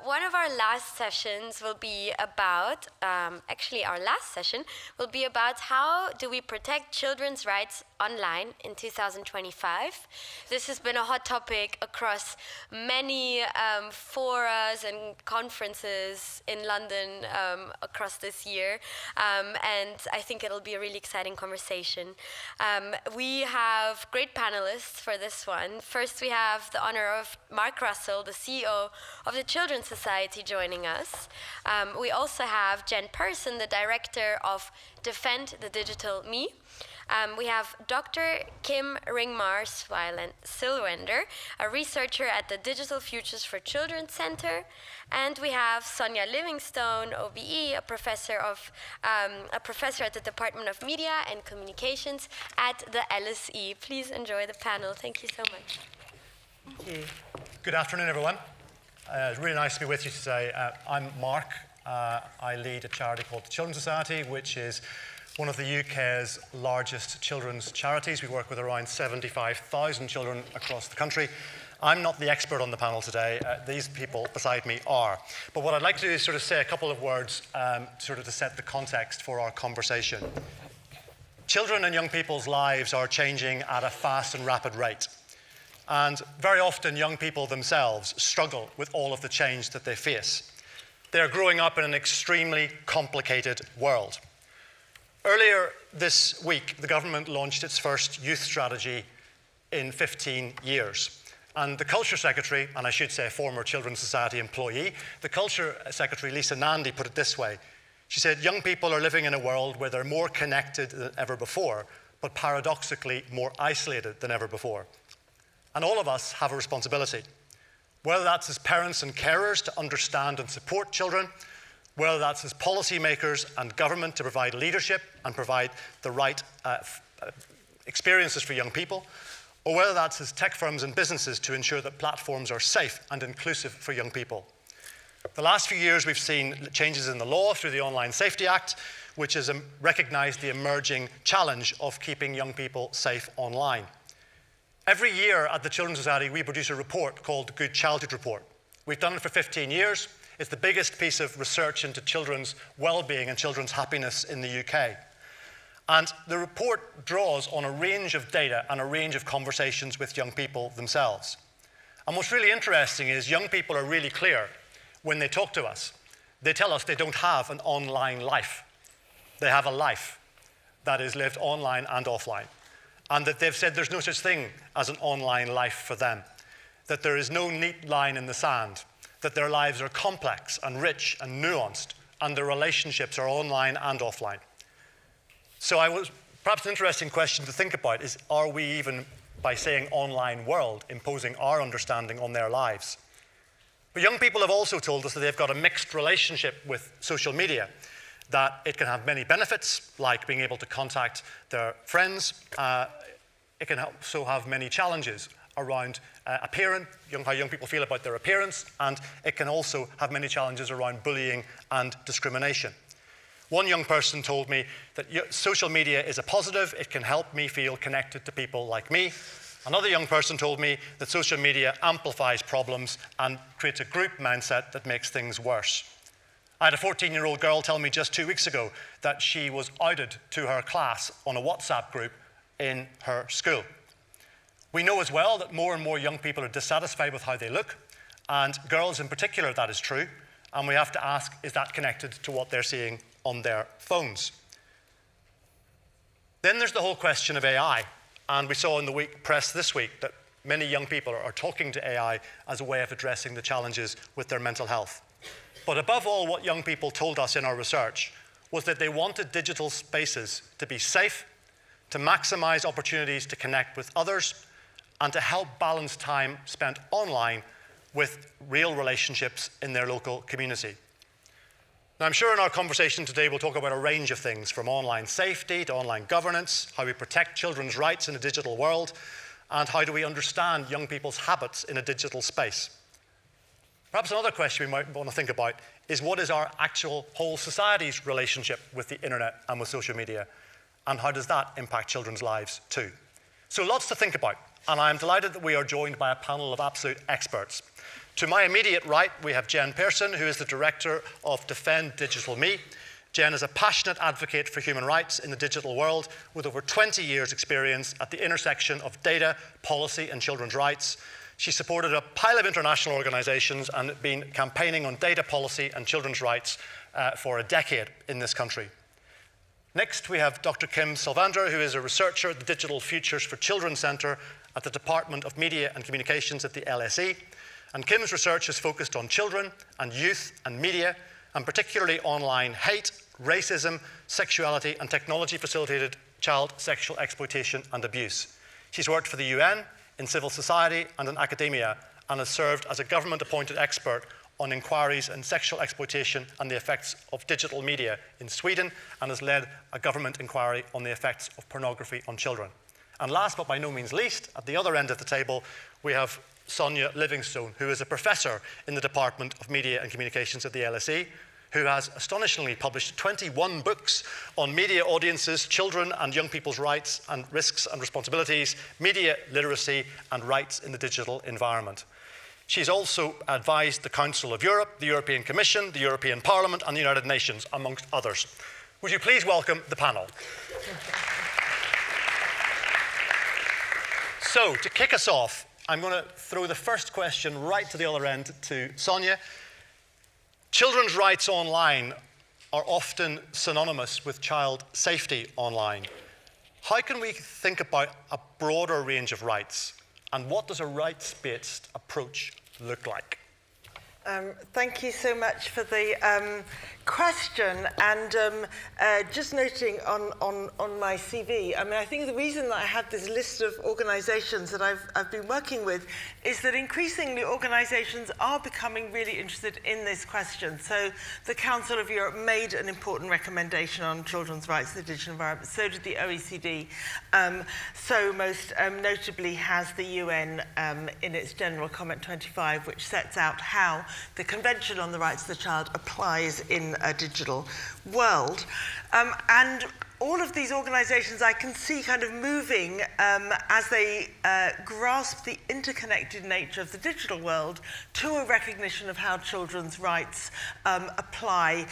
One of our last sessions will be about, actually our last session will be about how do we protect children's rights online in 2025. This has been a hot topic across many forums and conferences in London across this year, and I think it'll be a really exciting conversation. We have great panelists for this one. First, we have the honor of Mark Russell, the CEO of the Children's Society, joining us. We also have Jen Person, the director of Defend the Digital Me. We have Dr. Kim Ringmar-Silwender, a researcher at the Digital Futures for Children Center. And we have Sonia Livingstone, OBE, a professor at the Department of Media and Communications at the LSE. Please enjoy the panel. Thank you so much. Thank you. Good afternoon, everyone. It's really nice to be with you today. I'm Mark. I lead a charity called the Children's Society, which is one of the UK's largest children's charities. We work with around 75,000 children across the country. I'm not the expert on the panel today. These people beside me are. But what I'd like to do is sort of say a couple of words sort of to set the context for our conversation. Children and young people's lives are changing at a fast and rapid rate. And very often, young people themselves struggle with all of the change that they face. They're growing up in an extremely complicated world. Earlier this week, the government launched its first youth strategy in 15 years. And the Culture Secretary, and I should say a former Children's Society employee, the Culture Secretary, Lisa Nandy, put it this way. She said, young people are living in a world where they're more connected than ever before, but paradoxically more isolated than ever before. And all of us have a responsibility, whether that's as parents and carers to understand and support children, whether that's as policymakers and government to provide leadership and provide the right experiences for young people, or whether that's as tech firms and businesses to ensure that platforms are safe and inclusive for young people. The last few years, we've seen changes in the law through the Online Safety Act, which has recognized the emerging challenge of keeping young people safe online. Every year at the Children's Society, we produce a report called the Good Childhood Report. We've done it for 15 years. It's the biggest piece of research into children's well-being and children's happiness in the UK. And the report draws on a range of data and a range of conversations with young people themselves. And what's really interesting is young people are really clear when they talk to us. They tell us they don't have an online life. They have a life that is lived online and offline. And that they've said there's no such thing as an online life for them, that there is no neat line in the sand, that their lives are complex and rich and nuanced, and their relationships are online and offline. So perhaps an interesting question to think about is, are we even, by saying online world, imposing our understanding on their lives? But young people have also told us that they've got a mixed relationship with social media, that it can have many benefits, like being able to contact their friends. It can also have many challenges around appearance, how young people feel about their appearance, and it can also have many challenges around bullying and discrimination. One young person told me that social media is a positive. It can help me feel connected to people like me. Another young person told me that social media amplifies problems and creates a group mindset that makes things worse. I had a 14-year-old girl tell me just 2 weeks ago that she was outed to her class on a WhatsApp group in her school. We know as well that more and more young people are dissatisfied with how they look, and girls in particular, that is true, and we have to ask, is that connected to what they're seeing on their phones? Then there's the whole question of AI, and we saw in the press this week that many young people are talking to AI as a way of addressing the challenges with their mental health. But above all, what young people told us in our research was that they wanted digital spaces to be safe, to maximize opportunities to connect with others, and to help balance time spent online with real relationships in their local community. Now, I'm sure in our conversation today we'll talk about a range of things, from online safety to online governance, how we protect children's rights in a digital world, and how do we understand young people's habits in a digital space. Perhaps another question we might want to think about is, what is our actual whole society's relationship with the internet and with social media? And how does that impact children's lives too? So lots to think about. And I'm delighted that we are joined by a panel of absolute experts. To my immediate right, we have Jen Pearson, who is the Director of Defend Digital Me. Jen is a passionate advocate for human rights in the digital world with over 20 years' experience at the intersection of data, policy, and children's rights. She supported a pile of international organisations and been campaigning on data policy and children's rights for a decade in this country. Next, we have Dr. Kim Sylvander, who is a researcher at the Digital Futures for Children Centre at the Department of Media and Communications at the LSE. And Kim's research is focused on children and youth and media, and particularly online hate, racism, sexuality, and technology-facilitated child sexual exploitation and abuse. She's worked for the UN, in civil society, and in academia, and has served as a government-appointed expert on inquiries in sexual exploitation and the effects of digital media in Sweden, and has led a government inquiry on the effects of pornography on children. And last but by no means least, at the other end of the table, we have Sonia Livingstone, who is a professor in the Department of Media and Communications at the LSE, who has astonishingly published 21 books on media audiences, children and young people's rights and risks and responsibilities, media literacy, and rights in the digital environment. She's also advised the Council of Europe, the European Commission, the European Parliament, and the United Nations, amongst others. Would you please welcome the panel? So, to kick us off, I'm going to throw the first question right to the other end to Sonia. Children's rights online are often synonymous with child safety online. How can we think about a broader range of rights, and what does a rights-based approach look like? Thank you so much for the question, and just noting on my CV, I mean, I think the reason that I have this list of organisations that I've been working with is that increasingly organisations are becoming really interested in this question. So the Council of Europe made an important recommendation on children's rights in the digital environment, so did the OECD. So most notably has the UN in its General Comment 25, which sets out how the Convention on the Rights of the Child applies in a digital world. And all of these organisations I can see kind of moving as they grasp the interconnected nature of the digital world to a recognition of how children's rights apply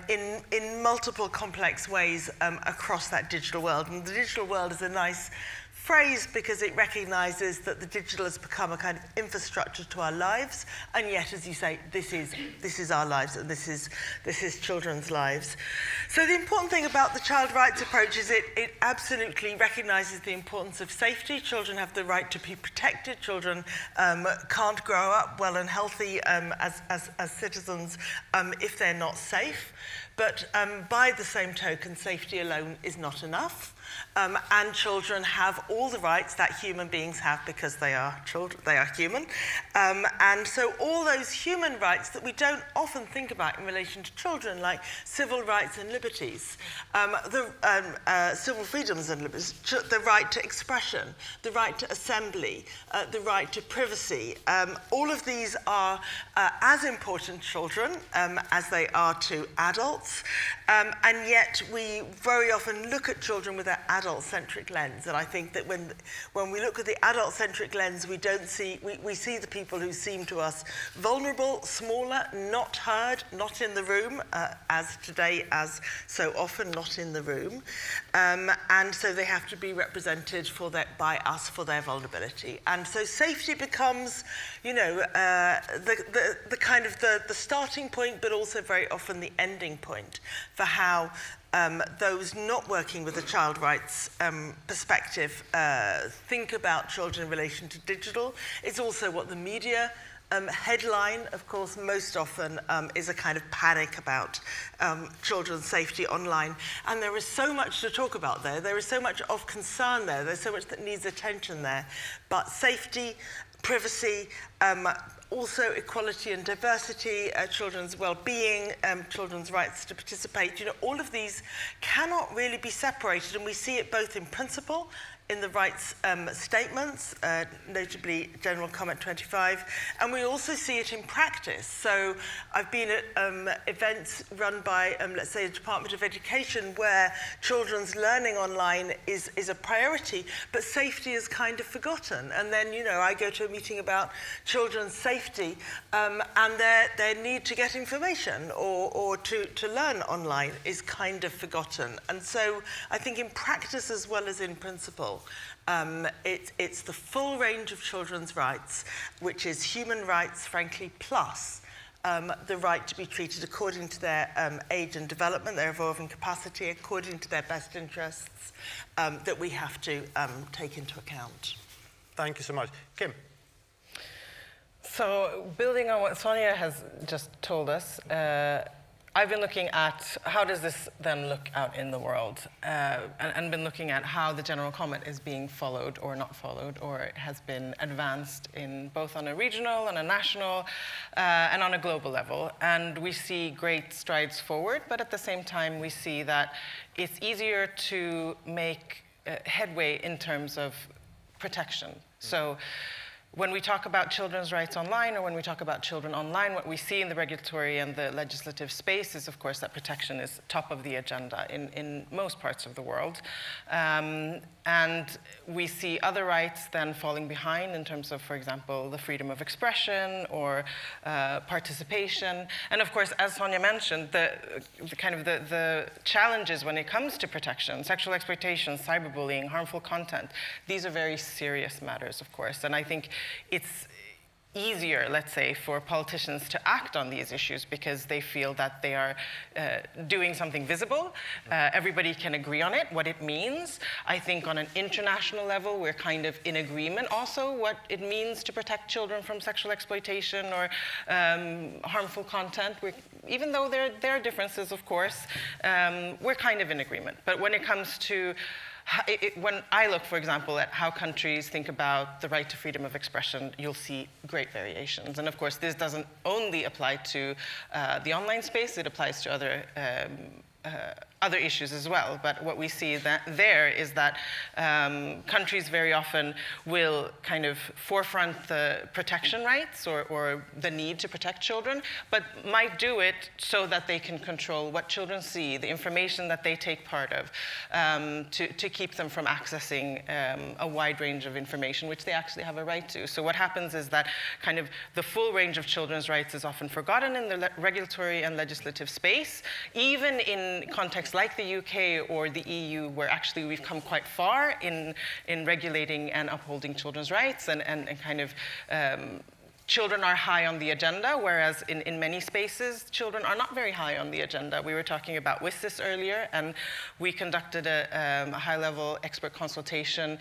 in multiple complex ways across that digital world. And the digital world is a nice phrase because it recognises that the digital has become a kind of infrastructure to our lives, and yet, as you say, this is our lives, and this is children's lives. So the important thing about the child rights approach is it absolutely recognises the importance of safety. Children have the right to be protected. Children can't grow up well and healthy as citizens if they're not safe. But by the same token, safety alone is not enough. And children have all the rights that human beings have because they are children, they are human. And so all those human rights that we don't often think about in relation to children, like civil rights and liberties, civil freedoms and liberties, the right to expression, the right to assembly, the right to privacy, all of these are as important to children as they are to adults. And yet we very often look at children with an adult-centric lens, and I think that when we look at the adult-centric lens, we see the people who seem to us vulnerable, smaller, not heard, not in the room, as today, as so often not in the room, and so they have to be represented by us for their vulnerability. And so safety becomes, you know, the kind of the starting point, but also very often the ending point for how those not working with a child rights perspective think about children in relation to digital. It's also what the media headline, of course, most often is a kind of panic about children's safety online. And there is so much to talk about there. There is so much of concern there. There's so much that needs attention there. But safety, privacy, also equality and diversity, children's well-being, children's rights to participate, you know, all of these cannot really be separated, and we see it both in principle in the rights statements, notably General Comment 25, and we also see it in practice. So I've been at events run by, let's say, the Department of Education, where children's learning online is a priority, but safety is kind of forgotten. And then, you know, I go to a meeting about children's safety and their need to get information or to learn online is kind of forgotten. And so I think in practice as well as in principle, it's the full range of children's rights, which is human rights, frankly, plus the right to be treated according to their age and development, their evolving capacity, according to their best interests, that we have to take into account. Thank you so much. Kim. So building on what Sonia has just told us, I've been looking at how does this then look out in the world, and been looking at how the general comment is being followed or not followed, or it has been advanced in both on a regional and a national and on a global level. And we see great strides forward, but at the same time we see that it's easier to make headway in terms of protection. So when we talk about children's rights online, or when we talk about children online, what we see in the regulatory and the legislative space is, of course, that protection is top of the agenda in most parts of the world. And we see other rights then falling behind in terms of, for example, the freedom of expression or participation. And of course, as Sonia mentioned, the challenges when it comes to protection, sexual exploitation, cyberbullying, harmful content, these are very serious matters, of course. And I think it's easier, let's say, for politicians to act on these issues because they feel that they are doing something visible. Everybody can agree on it, what it means. I think on an international level, we're kind of in agreement also what it means to protect children from sexual exploitation or harmful content. Even though there are differences, of course, we're kind of in agreement. But when it comes to when I look, for example, at how countries think about the right to freedom of expression, you'll see great variations. And of course, this doesn't only apply to the online space, it applies to other issues as well. But what we see there is that countries very often will kind of forefront the protection rights or the need to protect children, but might do it so that they can control what children see, the information that they take part of, to keep them from accessing a wide range of information, which they actually have a right to. So what happens is that kind of the full range of children's rights is often forgotten in the regulatory and legislative space, even in contexts like the UK or the EU, where actually we've come quite far in regulating and upholding children's rights and kind of children are high on the agenda, whereas in many spaces, children are not very high on the agenda. We were talking about WSIS earlier, and we conducted a high-level expert consultation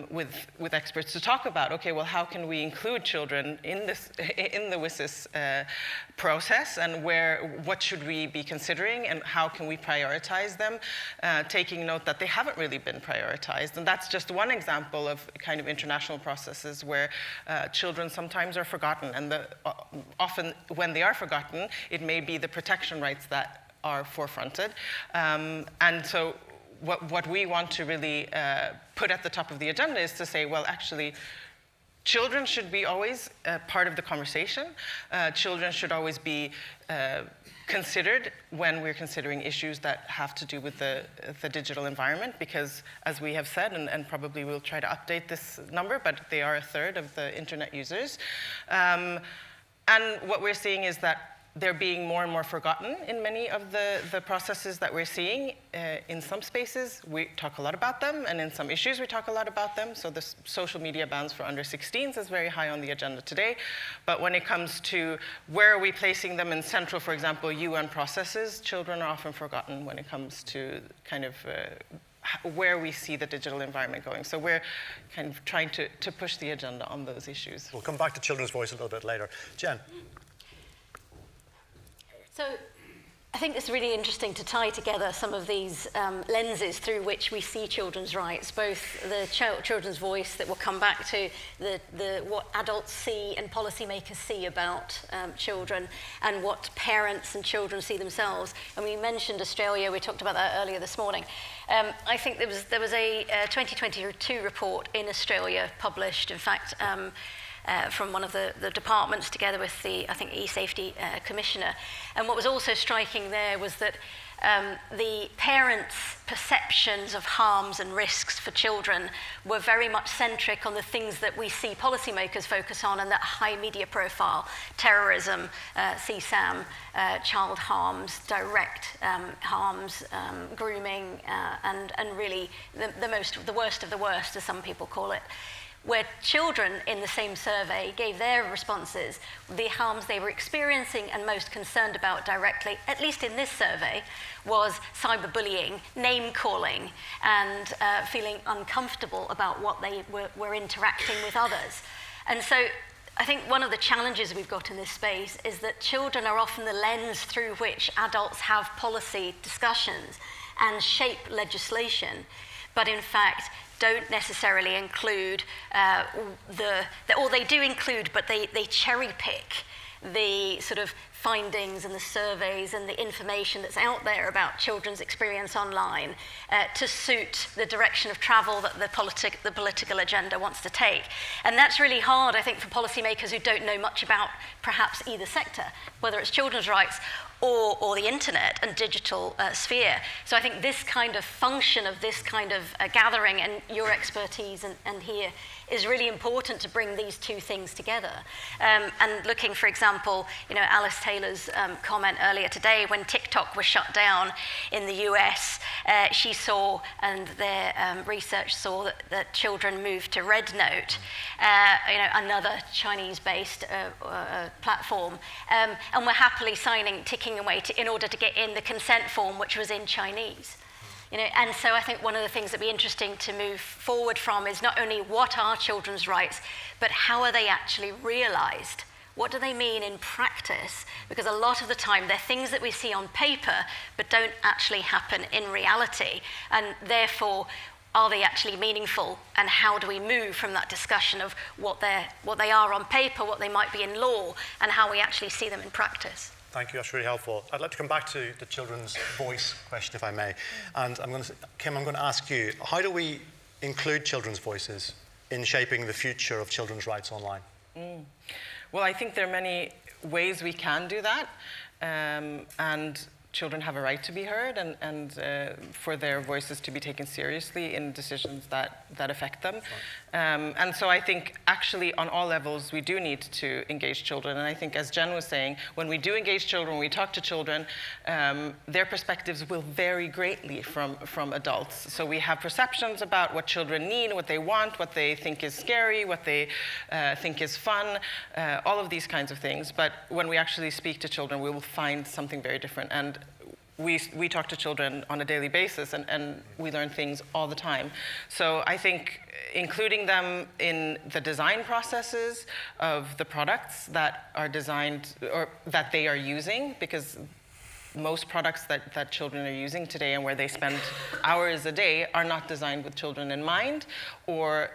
with experts to talk about, okay, well, how can we include children in the WSIS process, and what should we be considering, and how can we prioritize them, taking note that they haven't really been prioritized. And that's just one example of kind of international processes where children sometimes are forgotten, and often when they are forgotten, it may be the protection rights that are forefronted. And so what we want to really put at the top of the agenda is to say, well, actually, children should be always part of the conversation. Children should always be considered when we're considering issues that have to do with the digital environment, because as we have said, and probably we'll try to update this number, but they are a third of the internet users. And what we're seeing is that they're being more and more forgotten in many of the processes that we're seeing. In some spaces, we talk a lot about them, and in some issues, we talk a lot about them. So the social media bans for under 16s is very high on the agenda today. But when it comes to where are we placing them in central, for example, UN processes, children are often forgotten when it comes to kind of where we see the digital environment going. So we're kind of trying to push the agenda on those issues. We'll come back to children's voice a little bit later. Jen. So I think it's really interesting to tie together some of these lenses through which we see children's rights, both the children's voice that we'll come back to, what adults see and policymakers see about children, and what parents and children see themselves. And we mentioned Australia, we talked about that earlier this morning. I think there was a 2022 report in Australia published, in fact, from one of the departments together with the, I think, e-safety commissioner. And what was also striking there was that the parents' perceptions of harms and risks for children were very much centric on the things that we see policymakers focus on, and that high media profile: terrorism, CSAM, child harms, direct harms, grooming, and really the worst of the worst, as some people call it. Where children in the same survey gave their responses, the harms they were experiencing and most concerned about directly, at least in this survey, was cyberbullying, name-calling, and feeling uncomfortable about what they were interacting with others. And so I think one of the challenges we've got in this space is that children are often the lens through which adults have policy discussions and shape legislation, but in fact don't necessarily include or they do include, but they cherry pick the sort of findings and the surveys and the information that's out there about children's experience online to suit the direction of travel that the political agenda wants to take. And that's really hard, I think, for policymakers who don't know much about perhaps either sector, whether it's children's rights or the internet and digital sphere. So I think this kind of function of this kind of gathering and your expertise and here is really important to bring these two things together. And looking, for example, Alice Taylor's comment earlier today, when TikTok was shut down in the US, she saw, and their research saw, that children moved to Red Note, another Chinese-based platform, and were happily ticking away in order to get in the consent form, which was in Chinese. And so I think one of the things that would be interesting to move forward from is not only what are children's rights, but how are they actually realized? What do they mean in practice? Because a lot of the time they're things that we see on paper, but don't actually happen in reality. And therefore, are they actually meaningful? And how do we move from that discussion of what they are on paper, what they might be in law, and how we actually see them in practice? Thank you, that's really helpful. I'd like to come back to the children's voice question, if I may. And Kim, I'm going to ask you, how do we include children's voices in shaping the future of children's rights online? Well, I think there are many ways we can do that. And children have a right to be heard and for their voices to be taken seriously in decisions that affect them. And so I think actually on all levels we do need to engage children. And I think, as Jen was saying, when we do engage children, when we talk to children, their perspectives will vary greatly from adults. So we have perceptions about what children need, what they want, what they think is scary, what they think is fun, all of these kinds of things. But when we actually speak to children, we will find something very different. And we talk to children on a daily basis, and we learn things all the time. So I think including them in the design processes of the products that are designed or that they are using, because most products that children are using today and where they spend hours a day are not designed with children in mind or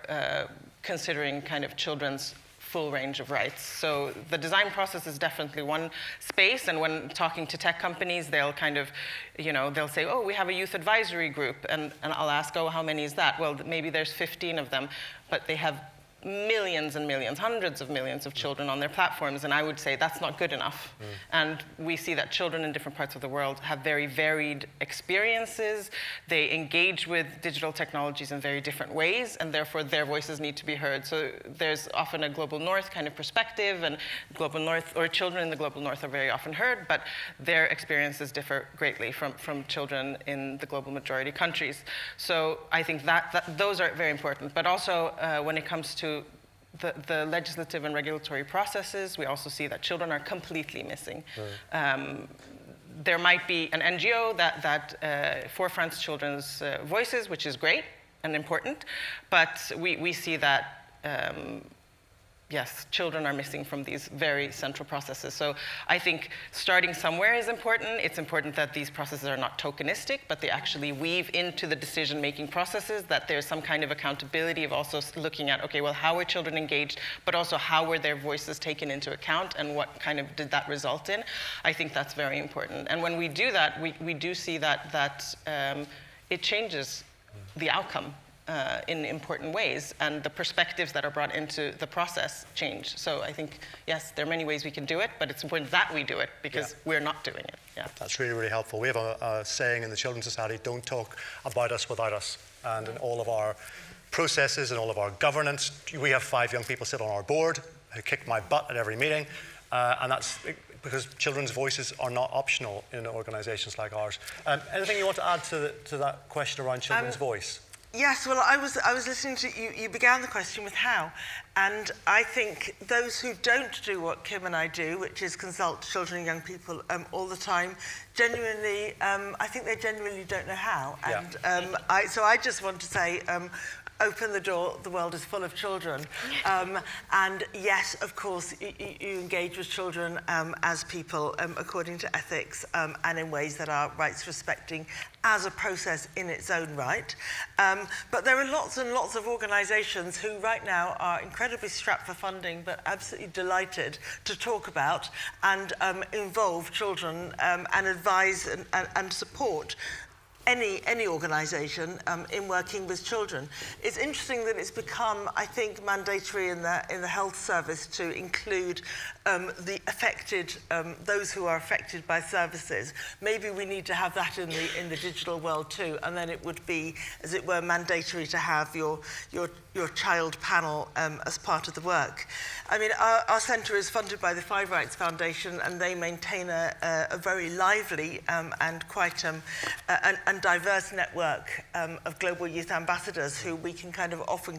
considering kind of children's full range of rights. So the design process is definitely one space, and when talking to tech companies, they'll kind of, they'll say, oh, we have a youth advisory group, and I'll ask, oh, how many is that? Well, maybe there's 15 of them, but they have millions and millions, hundreds of millions of children on their platforms, and I would say that's not good enough. And we see that children in different parts of the world have very varied experiences. They engage with digital technologies in very different ways, and therefore their voices need to be heard. So there's often a global north kind of perspective, and global north, or children in the global north are very often heard, but their experiences differ greatly from children in the global majority countries. So I think that those are very important. But also when it comes to the legislative and regulatory processes, we also see that children are completely missing. There might be an NGO that forefronts children's voices, which is great and important, but we see that yes, children are missing from these very central processes. So I think starting somewhere is important. It's important that these processes are not tokenistic, but they actually weave into the decision-making processes, that there's some kind of accountability of also looking at, okay, well, how were children engaged, but also how were their voices taken into account, and what kind of did that result in? I think that's very important. And when we do that, we do see that it changes the outcome in important ways, and the perspectives that are brought into the process change. So I think, yes, there are many ways we can do it, but it's important that we do it, because we're not doing it. Yeah. That's really, really helpful. We have a saying in the Children's Society, don't talk about us without us. And in all of our processes and all of our governance, we have 5 young people sit on our board who kick my butt at every meeting, and that's because children's voices are not optional in organisations like ours. Anything you want to add to that question around children's voice? Yes, well, I was listening to you. You began the question with how, and I think those who don't do what Kim and I do, which is consult children and young people all the time, genuinely, I think they genuinely don't know how. And so I just want to say, open the door, the world is full of children. And yes, of course, you engage with children as people according to ethics and in ways that are rights respecting as a process in its own right. But there are lots and lots of organisations who right now are incredibly strapped for funding, but absolutely delighted to talk about and involve children and advise and support any organisation in working with children. It's interesting that it's become, I think, mandatory in the health service to include the affected, those who are affected by services. Maybe we need to have that in the digital world too, and then it would be, as it were, mandatory to have your child panel as part of the work. I mean, our centre is funded by the Five Rights Foundation, and they maintain a very lively and quite and diverse network of global youth ambassadors who we can often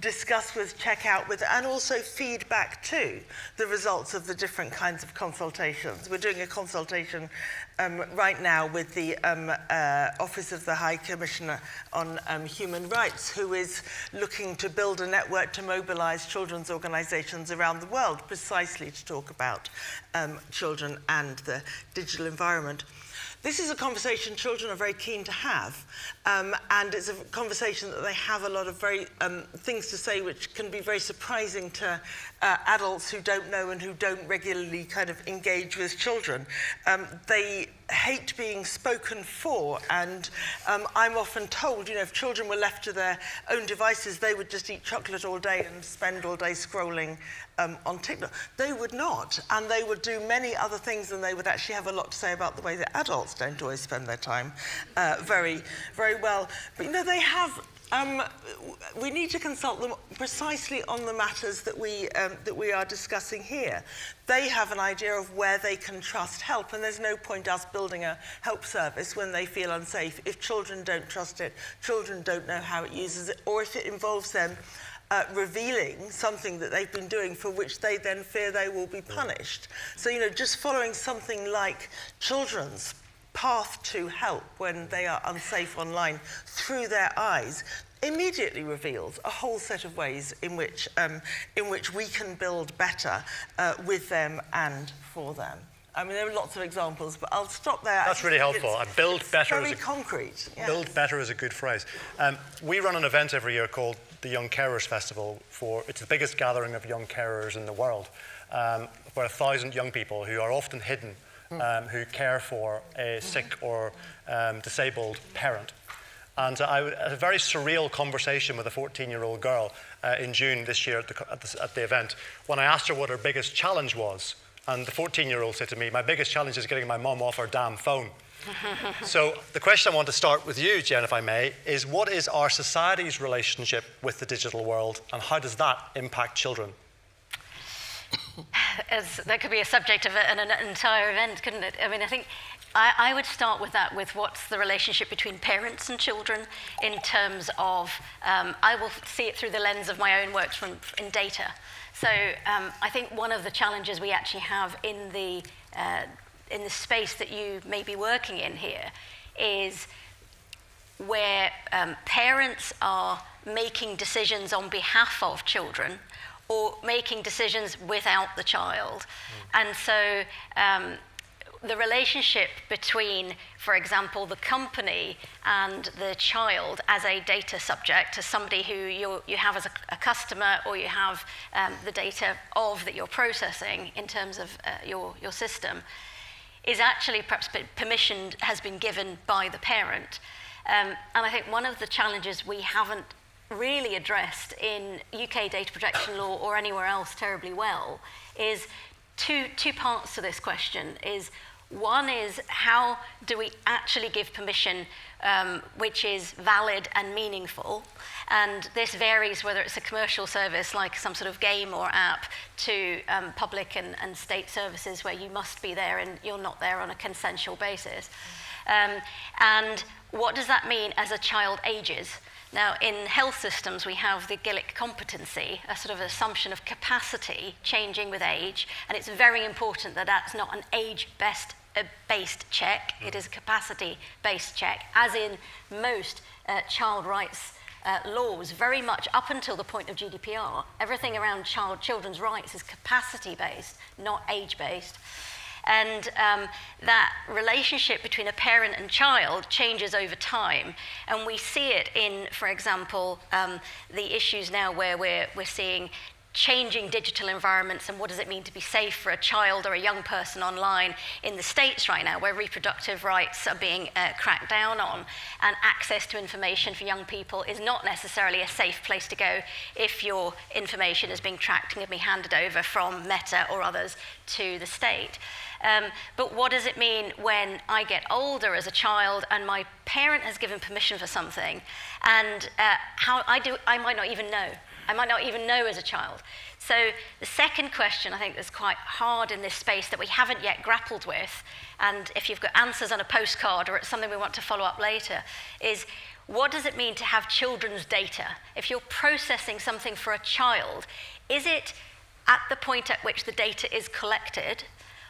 discuss with, check out with, and also feed back to the results of the different kinds of consultations. We're doing a consultation right now with the Office of the High Commissioner on Human Rights, who is looking to build a network to mobilise children's organisations around the world precisely to talk about children and the digital environment. This is a conversation children are very keen to have, and it's a conversation that they have a lot of very things to say which can be very surprising to adults who don't know and who don't regularly engage with children. They hate being spoken for, and I'm often told, if children were left to their own devices, they would just eat chocolate all day and spend all day scrolling on TikTok. They would not, and they would do many other things, and they would actually have a lot to say about the way that adults don't always spend their time very, very well. But they have. We need to consult them precisely on the matters that we are discussing here. They have an idea of where they can trust help, and there's no point us building a help service when they feel unsafe if children don't trust it, children don't know how it uses it, or if it involves them revealing something that they've been doing for which they then fear they will be punished. So, just following something like children's path to help when they are unsafe online through their eyes immediately reveals a whole set of ways in which we can build better with them and for them. I mean, there are lots of examples, but I'll stop there. That's really helpful. Build better. Very concrete. Yes. Build better is a good phrase. We run an event every year called the Young Carers Festival. It's the biggest gathering of young carers in the world, where 1,000 young people who are often hidden, who care for a sick or disabled parent. And I had a very surreal conversation with a 14-year-old girl in June this year at the event, when I asked her what her biggest challenge was. And the 14-year-old said to me, my biggest challenge is getting my mum off her damn phone. So the question I want to start with you, Jen, if I may, is what is our society's relationship with the digital world, and how does that impact children? That could be a subject of an entire event, couldn't it? I mean, I think I would start with that, with what's the relationship between parents and children in terms of, I will see it through the lens of my own work in data. So I think one of the challenges we actually have in the space that you may be working in here is where parents are making decisions on behalf of children or making decisions without the child. And so the relationship between, for example, the company and the child as a data subject, as somebody who you have as a customer, or you have the data of that you're processing in terms of your system, is actually perhaps permission has been given by the parent. And I think one of the challenges we haven't really addressed in UK data protection law or anywhere else terribly well is two parts to this question. One is, how do we actually give permission which is valid and meaningful? And this varies whether it's a commercial service like some sort of game or app to public and state services where you must be there and you're not there on a consensual basis. And what does that mean as a child ages? Now, in health systems, we have the Gillick competency, a sort of assumption of capacity changing with age, and it's very important that that's not an age-based check. It is a capacity-based check, as in most child rights laws, very much up until the point of GDPR. Everything around children's rights is capacity-based, not age-based. And that relationship between a parent and child changes over time. And we see it in, for example, the issues now where we're seeing changing digital environments and what does it mean to be safe for a child or a young person online in the States right now, where reproductive rights are being cracked down on, and access to information for young people is not necessarily a safe place to go if your information is being tracked and can be handed over from Meta or others to the state. But what does it mean when I get older as a child and my parent has given permission for something, and I might not even know. I might not even know as a child. So the second question I think that's quite hard in this space that we haven't yet grappled with, and if you've got answers on a postcard or it's something we want to follow up later, is what does it mean to have children's data? If you're processing something for a child, is it at the point at which the data is collected,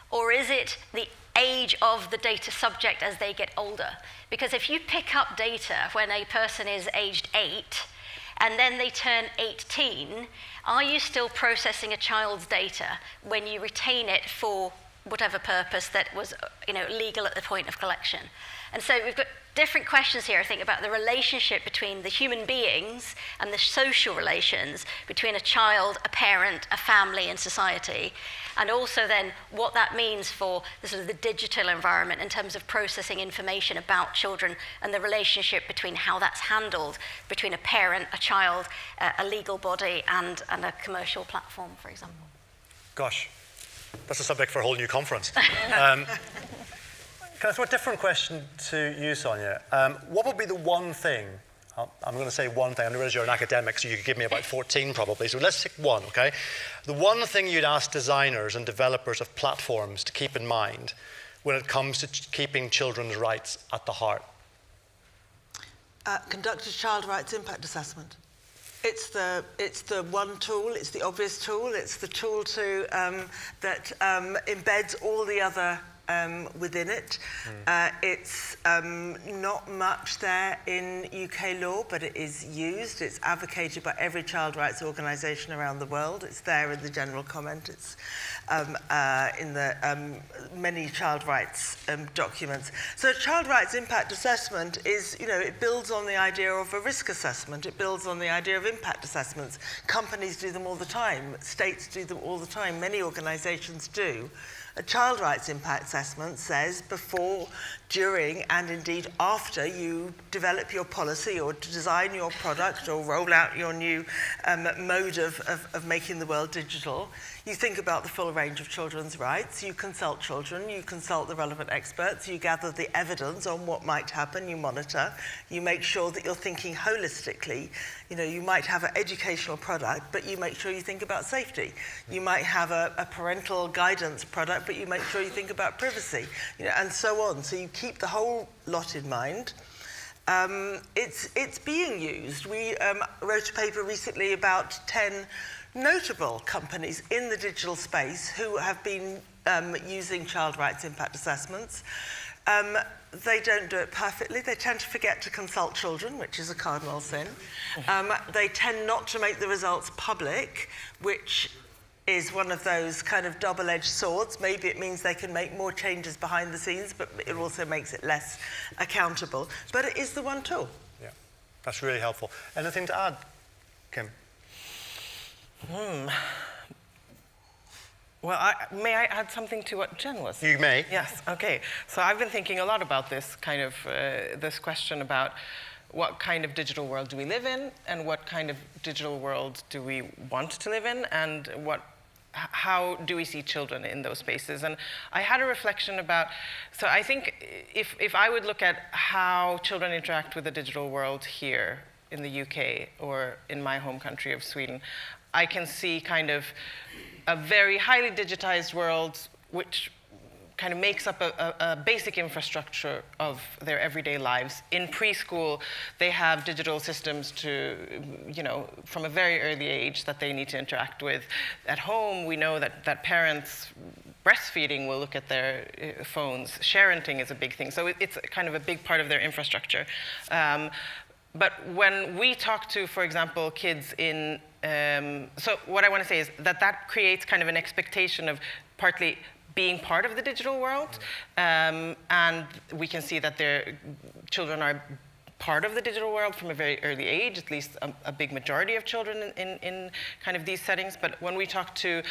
or is it the age of the data subject as they get older? Because if you pick up data when a person is aged 8, and then they turn 18, are you still processing a child's data when you retain it for whatever purpose that was legal at the point of collection? And so we've got different questions here, I think, about the relationship between the human beings and the social relations between a child, a parent, a family, and society, and also then what that means for the sort of the digital environment in terms of processing information about children and the relationship between how that's handled between a parent, a child, a legal body, and a commercial platform, for example. Gosh, that's a subject for a whole new conference. Can I throw a different question to you, Sonia? What would be the one thing, I'm going to say one thing, I realize you're an academic, so you could give me about 14 probably, so let's take one, okay? The one thing you'd ask designers and developers of platforms to keep in mind when it comes to keeping children's rights at the heart? Conduct a child rights impact assessment. It's the one tool, it's the obvious tool, it's the tool that embeds all the other within it. It's not much there in UK law, but it is used. It's advocated by every child rights organisation around the world. It's there in the general comment. It's in the many child rights documents. So a child rights impact assessment is, it builds on the idea of a risk assessment. It builds on the idea of impact assessments. Companies do them all the time. States do them all the time. Many organisations do. A child rights impact assessment says before, during, and indeed after you develop your policy or design your product or roll out your new mode of making the world digital, you think about the full range of children's rights, you consult children, you consult the relevant experts, you gather the evidence on what might happen, you monitor, you make sure that you're thinking holistically. You might have an educational product, but you make sure you think about safety. You might have a parental guidance product, but you make sure you think about privacy, and so on. So you keep the whole lot in mind. It's being used. We wrote a paper recently about 10 notable companies in the digital space who have been using child rights impact assessments. They don't do it perfectly. They tend to forget to consult children, which is a cardinal sin. They tend not to make the results public, which is one of those kind of double-edged swords. Maybe it means they can make more changes behind the scenes, but it also makes it less accountable. But it is the one tool. Yeah, that's really helpful. Anything to add, Kim? Well, may I add something to what Jen was? You may. Yes, okay. So I've been thinking a lot about this kind of, this question about what kind of digital world do we live in, and what kind of digital world do we want to live in, and how do we see children in those spaces? And I had a reflection about, so I think if I would look at how children interact with the digital world here in the UK or in my home country of Sweden, I can see kind of a very highly digitized world which kind of makes up a basic infrastructure of their everyday lives. In preschool, they have digital systems to, from a very early age that they need to interact with. At home, we know that parents breastfeeding will look at their phones. Sharenting is a big thing. So it's kind of a big part of their infrastructure. But when we talk to, for example, kids in, so what I want to say is that creates kind of an expectation of partly being part of the digital world, and we can see that their children are part of the digital world from a very early age, at least a big majority of children in kind of these settings. But when we talk to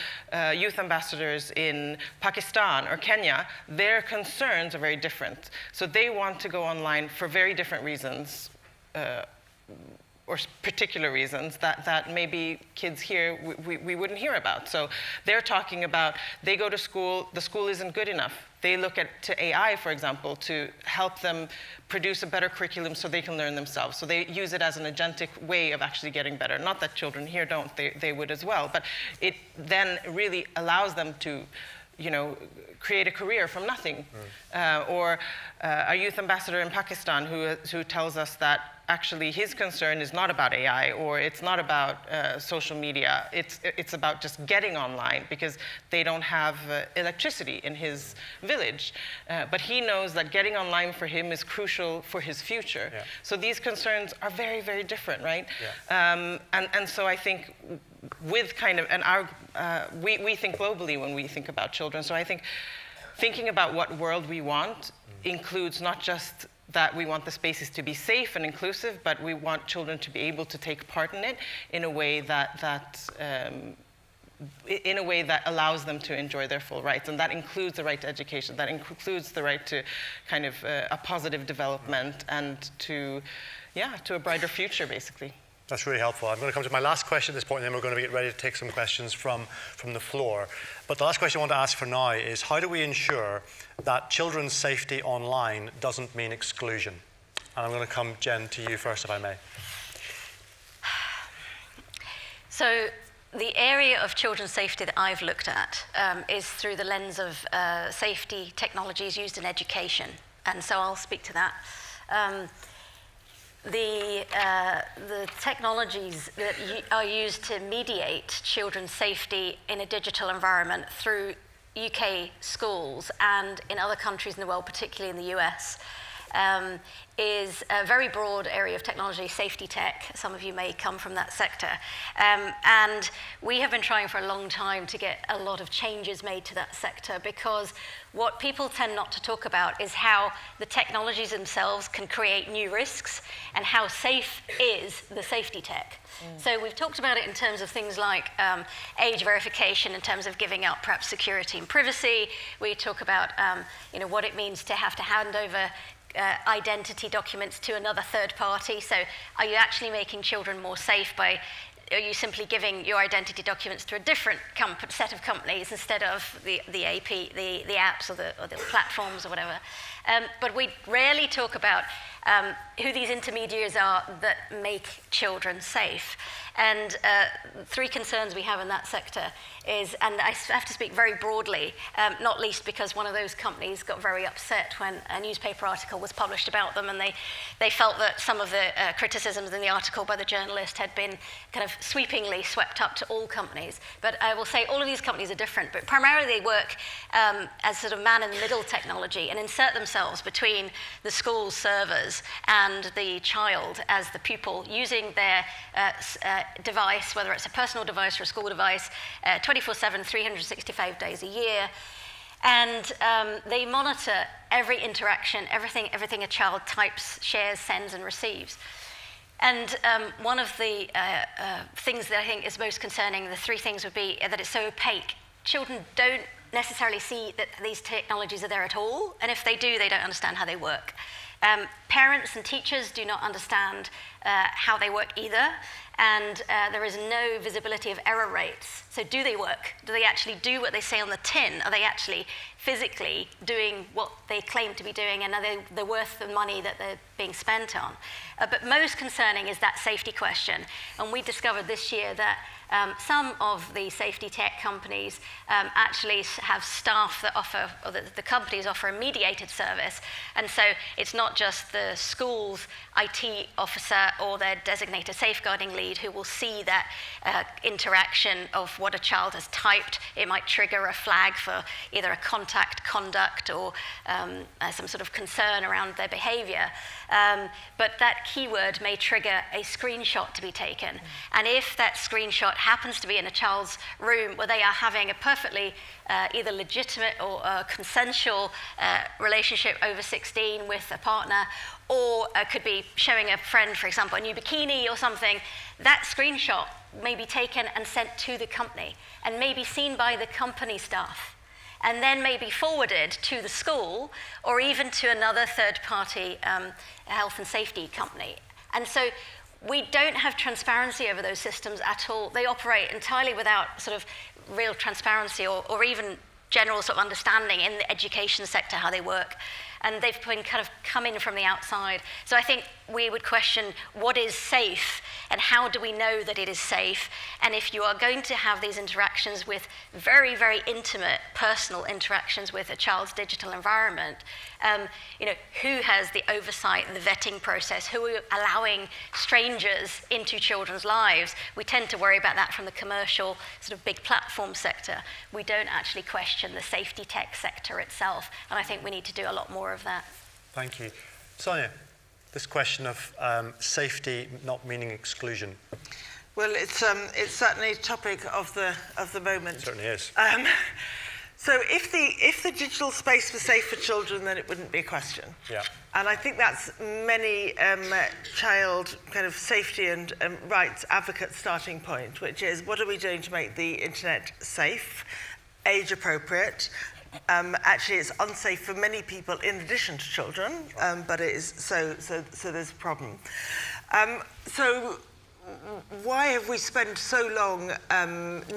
youth ambassadors in Pakistan or Kenya, their concerns are very different. So they want to go online for very different reasons, or particular reasons that maybe kids here we wouldn't hear about. So they're talking about, they go to school, the school isn't good enough. They look to AI, for example, to help them produce a better curriculum so they can learn themselves. So they use it as an agentic way of actually getting better. Not that children here don't, they would as well. But it then really allows them to create a career from nothing. Or a youth ambassador in Pakistan who tells us that actually his concern is not about AI, or it's not about social media. It's about just getting online because they don't have electricity in his village. But he knows that getting online for him is crucial for his future. Yeah. So these concerns are very, very different, right? Yeah. And so I think with kind of, and we think globally when we think about children. So I think thinking about what world we want includes not just that we want the spaces to be safe and inclusive, but we want children to be able to take part in it in a way that allows them to enjoy their full rights. And that includes the right to education, that includes the right to kind of a positive development and to a brighter future, basically. That's really helpful. I'm going to come to my last question at this point, and then we're going to get ready to take some questions from the floor. But the last question I want to ask for now is, how do we ensure that children's safety online doesn't mean exclusion? And I'm going to come, Jen, to you first, if I may. So the area of children's safety that I've looked at is through the lens of safety technologies used in education. And so I'll speak to that. The technologies that are used to mediate children's safety in a digital environment through UK schools and in other countries in the world, particularly in the US, is a very broad area of technology, safety tech. Some of you may come from that sector. And we have been trying for a long time to get a lot of changes made to that sector, because what people tend not to talk about is how the technologies themselves can create new risks and how safe is the safety tech. So we've talked about it in terms of things like age verification, in terms of giving up perhaps security and privacy. We talk about what it means to hand over identity documents to another third party. So are you actually making children more safe by, are you simply giving your identity documents to a different set of companies instead of the apps or the platforms or whatever? But we rarely talk about who these intermediaries are that make children safe. And 3 concerns we have in that sector is, and I have to speak very broadly, not least because one of those companies got very upset when a newspaper article was published about them, and they felt that some of the criticisms in the article by the journalist had been kind of sweepingly swept up to all companies. But I will say all of these companies are different, but primarily they work as sort of man-in-the-middle technology and insert themselves between the school's servers and the child as the pupil, using their device, whether it's a personal device or a school device, 24/7, 365 days a year. And they monitor every interaction, everything a child types, shares, sends, and receives. And one of the things that I think is most concerning, the 3 things would be that it's so opaque. Children don't necessarily see that these technologies are there at all, and if they do, they don't understand how they work. Parents and teachers do not understand how they work either, and there is no visibility of error rates. So do they work? Do they actually do what they say on the tin? Are they actually physically doing what they claim to be doing, and are they worth the money that they're being spent on? But most concerning is that safety question, and we discovered this year that some of the safety tech companies actually have staff that offer, or the companies offer a mediated service, and so it's not just the school's IT officer or their designated safeguarding lead who will see that interaction of what a child has typed. It might trigger a flag for either a conduct or some sort of concern around their behavior. But that keyword may trigger a screenshot to be taken. And if that screenshot happens to be in a child's room where they are having a perfectly either legitimate or consensual relationship over 16 with a partner, or could be showing a friend, for example, a new bikini or something, that screenshot may be taken and sent to the company and may be seen by the company staff, and then may be forwarded to the school or even to another third-party health and safety company. And so we don't have transparency over those systems at all. They operate entirely without sort of real transparency or even general sort of understanding in the education sector how they work. And they've been kind of come in from the outside. So I think we would question what is safe and how do we know that it is safe? And if you are going to have these interactions with very, very intimate, personal interactions with a child's digital environment, who has the oversight and the vetting process? Who are allowing strangers into children's lives? We tend to worry about that from the commercial sort of big platform sector. We don't actually question the safety tech sector itself. And I think we need to do a lot more of that. Thank you. Sonia, this question of safety not meaning exclusion. Well, it's certainly a topic of the moment. It certainly is. So if the digital space was safe for children, then it wouldn't be a question. Yeah. And I think that's many child kind of safety and rights advocates' starting point, which is what are we doing to make the internet safe, age appropriate. Actually, it's unsafe for many people in addition to children, but it is so there's a problem. So why have we spent so long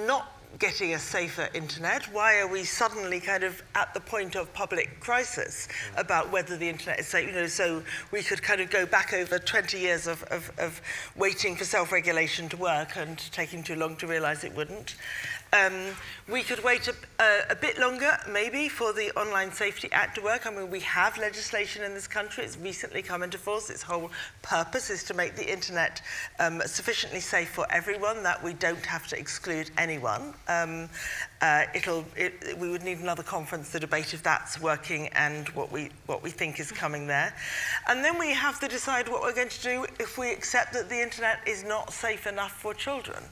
not getting a safer internet? Why are we suddenly kind of at the point of public crisis about whether the internet is safe? So we could kind of go back over 20 years of waiting for self-regulation to work and taking too long to realize it wouldn't. We could wait a bit longer, maybe, for the Online Safety Act to work. I mean, we have legislation in this country. It's recently come into force. Its whole purpose is to make the internet sufficiently safe for everyone, that we don't have to exclude anyone. We would need another conference to debate if that's working and what we think is coming there. And then we have to decide what we're going to do if we accept that the internet is not safe enough for children.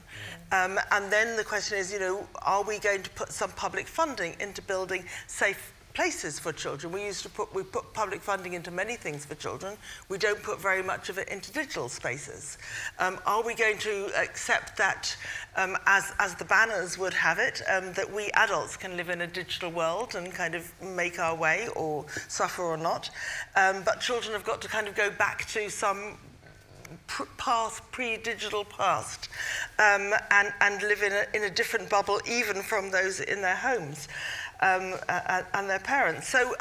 And then the question is, are we going to put some public funding into building safe places for children? We put public funding into many things for children. We don't put very much of it into digital spaces. Are we going to accept that, as the banners would have it, that we adults can live in a digital world and kind of make our way, or suffer or not, but children have got to kind of go back to some pre-digital past, and live in a different bubble even from those in their homes. and their parents. So,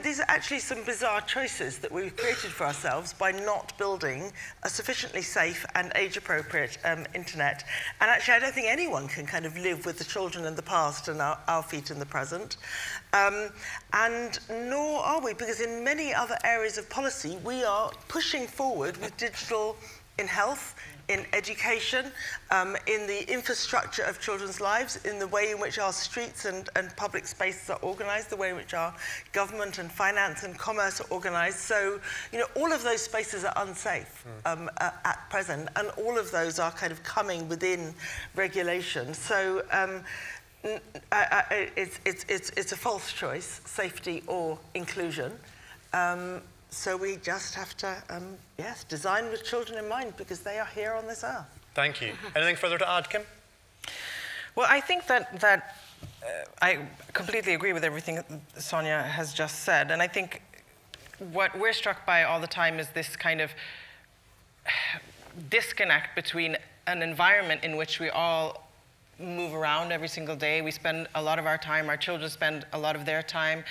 these are actually some bizarre choices that we've created for ourselves by not building a sufficiently safe and age-appropriate internet. And actually, I don't think anyone can kind of live with the children in the past and our feet in the present. And nor are we, because in many other areas of policy, we are pushing forward with digital in health, in education, in the infrastructure of children's lives, in the way in which our streets and public spaces are organised, the way in which our government and finance and commerce are organised. So, all of those spaces are unsafe at present, and all of those are kind of coming within regulation. So, it's a false choice, safety or inclusion. So we just have to, design with children in mind, because they are here on this earth. Thank you. Anything further to add, Kim? Well, I think that I completely agree with everything Sonia has just said. And I think what we're struck by all the time is this kind of disconnect between an environment in which we all move around every single day. We spend a lot of our time, our children spend a lot of their time,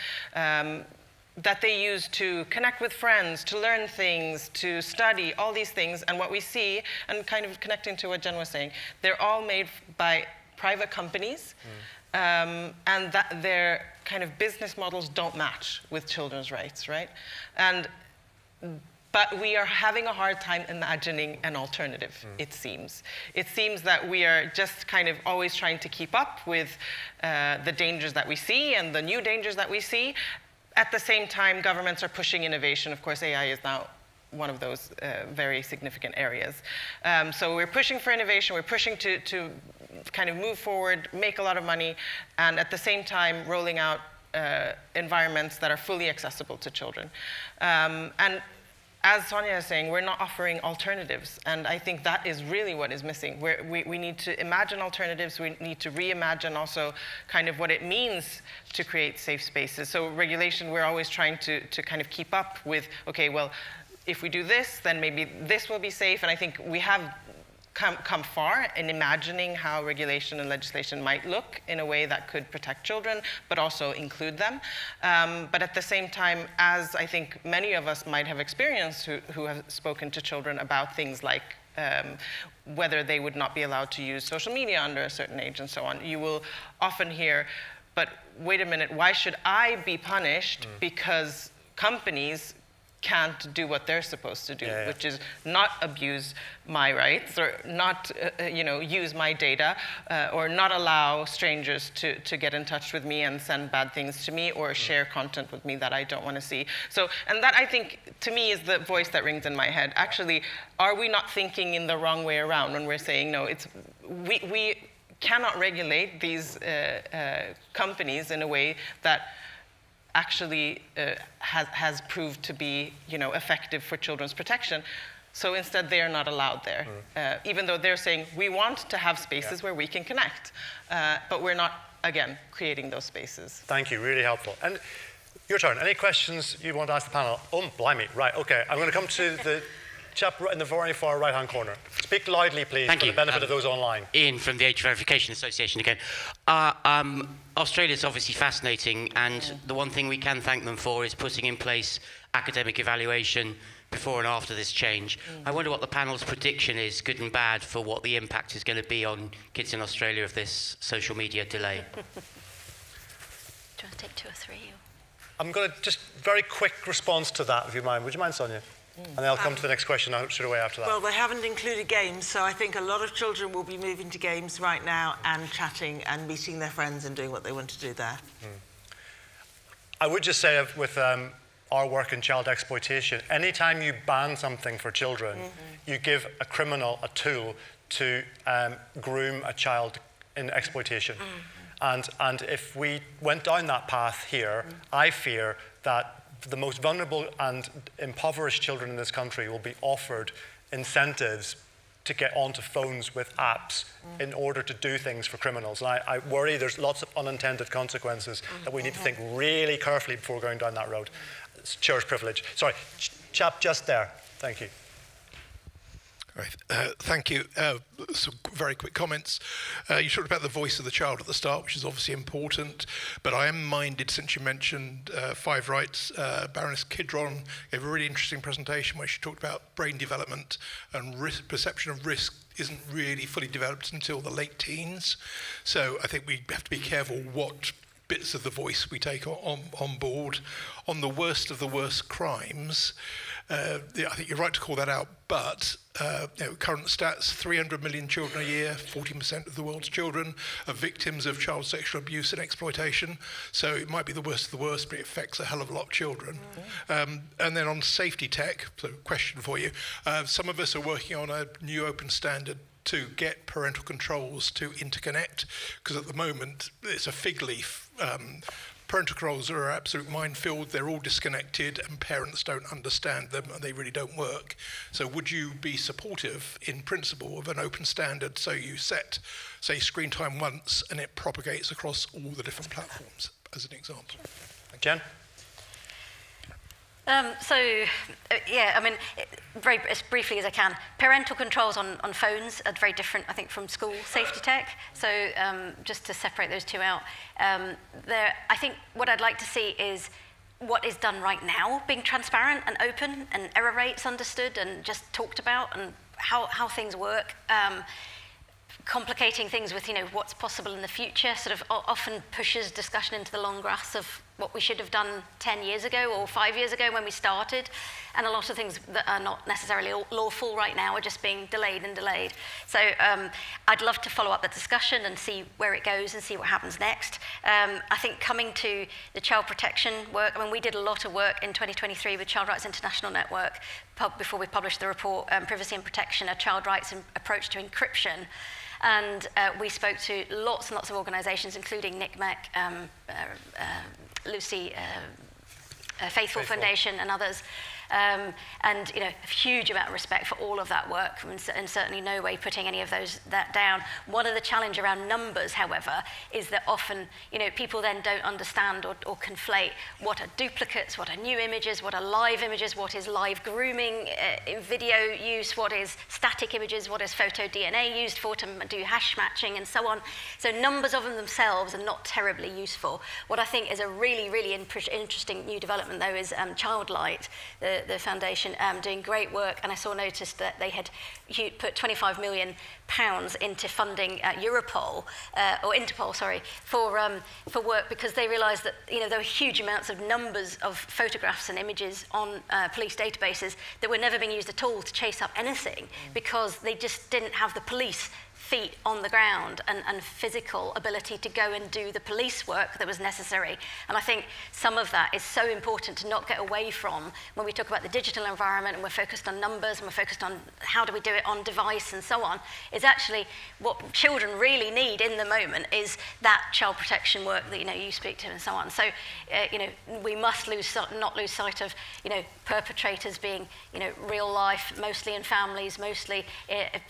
that they use to connect with friends, to learn things, to study, all these things. And what we see, and kind of connecting to what Jen was saying, they're all made by private companies, and that their kind of business models don't match with children's rights, right? But we are having a hard time imagining an alternative, it seems. It seems that we are just kind of always trying to keep up with the dangers that we see and the new dangers that we see. At the same time, governments are pushing innovation. Of course, AI is now one of those very significant areas. So we're pushing for innovation, we're pushing to kind of move forward, make a lot of money, and at the same time rolling out environments that are fully accessible to children. And as Sonia is saying, we're not offering alternatives, and I think that is really what is missing. We need to imagine alternatives, we need to reimagine also kind of what it means to create safe spaces. So regulation, we're always trying to kind of keep up with, okay, well, if we do this, then maybe this will be safe, and I think we have come far in imagining how regulation and legislation might look in a way that could protect children, but also include them. But at the same time, as I think many of us might have experienced who have spoken to children about things like whether they would not be allowed to use social media under a certain age and so on, you will often hear, but wait a minute, why should I be punished because companies can't do what they're supposed to do, which is not abuse my rights or not use my data or not allow strangers to get in touch with me and send bad things to me or share content with me that I don't want to see. So, and that I think to me is the voice that rings in my head. Actually, are we not thinking in the wrong way around when we're saying, no, we cannot regulate these companies in a way that actually has proved to be, effective for children's protection. So instead, they are not allowed there, even though they're saying we want to have spaces where we can connect, but we're not, again, creating those spaces. Thank you, really helpful. And your turn. Any questions you want to ask the panel? Oh, blimey. Right, okay. I'm going to come to the chap in the very far right-hand corner. Speak loudly, please, for the benefit of those online. Ian from the Age Verification Association again. Australia's obviously fascinating, and the one thing we can thank them for is putting in place academic evaluation before and after this change. I wonder what the panel's prediction is, good and bad, for what the impact is going to be on kids in Australia of this social media delay. Do you want to take 2 or 3? I'm going to just very quick response to that, if you mind. Would you mind, Sonia? And then I'll come to the next question straight away after that. Well, they haven't included games, so I think a lot of children will be moving to games right now and chatting and meeting their friends and doing what they want to do there. I would just say with our work in child exploitation, anytime you ban something for children, you give a criminal a tool to groom a child in exploitation. And if we went down that path here, I fear that the most vulnerable and impoverished children in this country will be offered incentives to get onto phones with apps in order to do things for criminals. And I worry there's lots of unintended consequences that we need to think really carefully before going down that road. It's chair's privilege. Sorry, chap just there. Thank you. Right. Thank you. Some very quick comments. You talked about the voice of the child at the start, which is obviously important, but I am minded, since you mentioned 5 rights, Baroness Kidron gave a really interesting presentation where she talked about brain development and perception of risk isn't really fully developed until the late teens. So I think we have to be careful what bits of the voice we take on board. On the worst of the worst crimes, I think you're right to call that out, but current stats, 300 million children a year, 40% of the world's children are victims of child sexual abuse and exploitation. So it might be the worst of the worst, but it affects a hell of a lot of children. And then on safety tech, so question for you, some of us are working on a new open standard to get parental controls to interconnect, because at the moment it's a fig leaf. Parental controls are an absolute minefield. They're all disconnected and parents don't understand them and they really don't work. So would you be supportive in principle of an open standard, so you set, say, screen time once and it propagates across all the different platforms, as an example? Jen? Yeah, I mean, very as briefly as I can, parental controls on phones are very different, I think, from school safety tech. So just to separate those two out, I think what I'd like to see is what is done right now being transparent and open, and error rates understood and just talked about, and how things work. Complicating things with, what's possible in the future sort of often pushes discussion into the long grass of what we should have done 10 years ago or 5 years ago when we started. And a lot of things that are not necessarily lawful right now are just being delayed and delayed. So I'd love to follow up the discussion and see where it goes and see what happens next. I think coming to the child protection work, I mean, we did a lot of work in 2023 with Child Rights International Network before we published the report, Privacy and Protection, a Child Rights Approach to Encryption. And we spoke to lots and lots of organisations, including NICMEC, Lucy Faithful Foundation and others. And a huge amount of respect for all of that work, and certainly no way putting any of that down. One of the challenge around numbers, however, is that often people then don't understand or conflate what are duplicates, what are new images, what are live images, what is live grooming video use, what is static images, what is photo DNA used for to do hash matching, and so on. So numbers of them themselves are not terribly useful. What I think is a really, really interesting new development, though, is Childlight, the foundation, doing great work, and I noticed that they had put £25 million into funding Interpol, for work, because they realised that there were huge amounts of numbers of photographs and images on police databases that were never being used at all to chase up anything, because they just didn't have the police feet on the ground and physical ability to go and do the police work that was necessary. And I think some of that is so important to not get away from when we talk about the digital environment and we're focused on numbers and we're focused on how do we do it on device and so on, is actually what children really need in the moment is that child protection work that you speak to and so on. So we must not lose sight of perpetrators being real life, mostly in families, mostly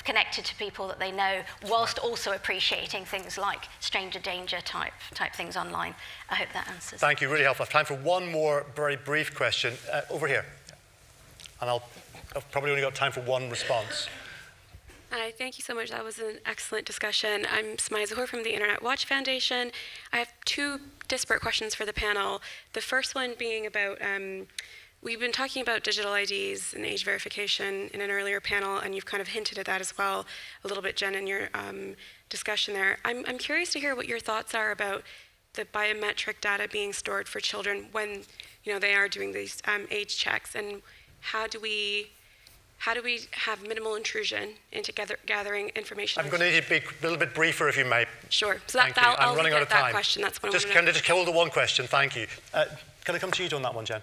connected to people that they know, whilst also appreciating things like stranger danger type things online. I hope that answers. Thank you, really helpful. I have time for one more very brief question over here. And I've probably only got time for one response. Hi, thank you so much. That was an excellent discussion. I'm Smai Zahor from the Internet Watch Foundation. I have 2 disparate questions for the panel. The first one being about we've been talking about digital IDs and age verification in an earlier panel, and you've kind of hinted at that as well a little bit, Jen, in your discussion there. I'm curious to hear what your thoughts are about the biometric data being stored for children when they are doing these age checks, and how do we have minimal intrusion into gathering information? I'm going to need you to be a little bit briefer, if you may. Sure. So Thank you. I'm running out of time. That question. That's what just I want to know. Just hold the one question. Thank you. Can I come to you on that one, Jen?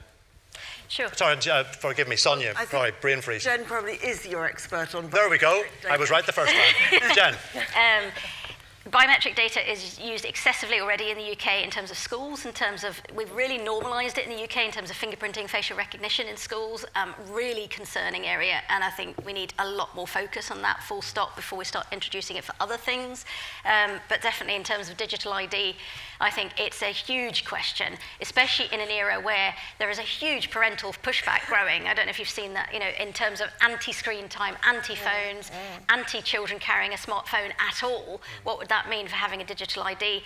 Sure. Sorry, forgive me, Sonia. Sorry, brain freeze. Jen probably is your expert on. There we go. I was right the first time. Jen. Biometric data is used excessively already in the UK in terms of schools, in terms of, we've really normalised it in the UK in terms of fingerprinting, facial recognition in schools, really concerning area, and I think we need a lot more focus on that full stop before we start introducing it for other things. But definitely in terms of digital ID, I think it's a huge question, especially in an era where there is a huge parental pushback growing. I don't know if you've seen that, you know, in terms of anti-screen time, anti-phones, anti-children carrying a smartphone at all. What would that mean for having a digital ID?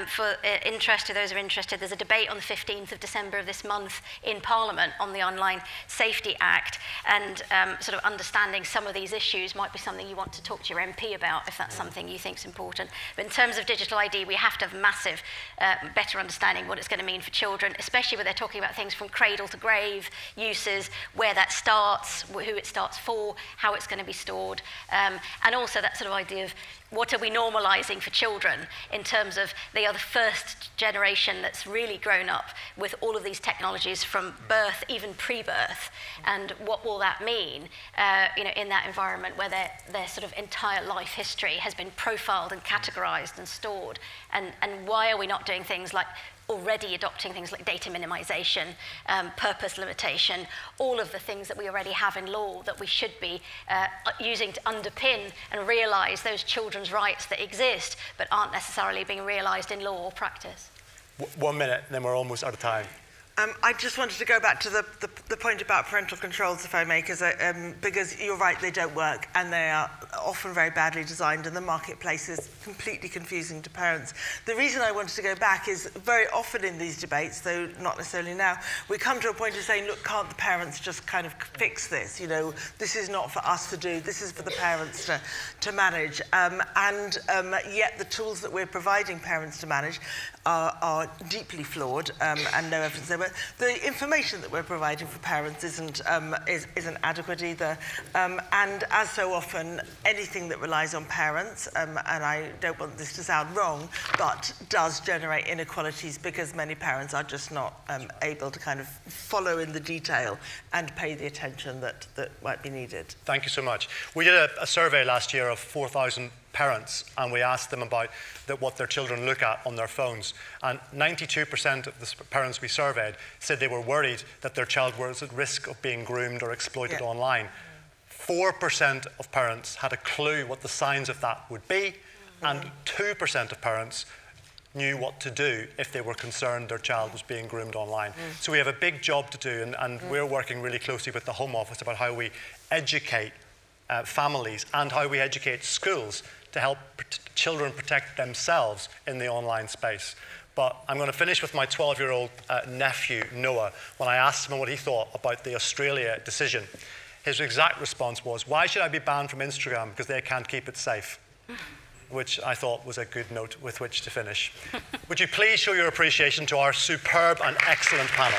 For those who are interested, there's a debate on the 15th of December of this month in Parliament on the Online Safety Act, and sort of understanding some of these issues might be something you want to talk to your MP about if that's something you think is important. But in terms of digital ID, we have to have massive, better understanding what it's going to mean for children, especially where they're talking about things from cradle to grave uses, where that starts, who it starts for, how it's going to be stored, and also that sort of idea of what are we normalising for children in terms of they are the first generation that's really grown up with all of these technologies from birth, even pre-birth, and what will that mean you know, in that environment where their sort of entire life history has been profiled and categorised and stored, and why are we not doing things like already adopting things like data minimization, purpose limitation, all of the things that we already have in law that we should be using to underpin and realise those children's rights that exist but aren't necessarily being realised in law or practice. 1 minute, and then we're almost out of time. I just wanted to go back to the point about parental controls, if I may, because you're right, they don't work, and they are often very badly designed, and the marketplace is completely confusing to parents. The reason I wanted to go back is very often in these debates, though not necessarily now, we come to a point of saying, look, can't the parents just kind of fix this? You know, this is not for us to do, this is for the parents to manage. Yet the tools that we're providing parents to manage are deeply flawed, and no evidence there. But the information that we're providing for parents isn't adequate either. And as so often, anything that relies on parents, and I don't want this to sound wrong, but does generate inequalities because many parents are just not able to kind of follow in the detail and pay the attention that might be needed. Thank you so much. We did a survey last year of 4,000 parents, and we asked them about what their children look at on their phones. And 92% of the parents we surveyed said they were worried that their child was at risk of being groomed or exploited online. 4% of parents had a clue what the signs of that would be, and 2% of parents knew what to do if they were concerned their child was being groomed online. So we have a big job to do, and we're working really closely with the Home Office about how we educate families and how we educate schools to help children protect themselves in the online space. But I'm going to finish with my 12-year-old nephew, Noah. When I asked him what he thought about the Australia decision, his exact response was, why should I be banned from Instagram because they can't keep it safe? Which I thought was a good note with which to finish. Would you please show your appreciation to our superb and excellent panel?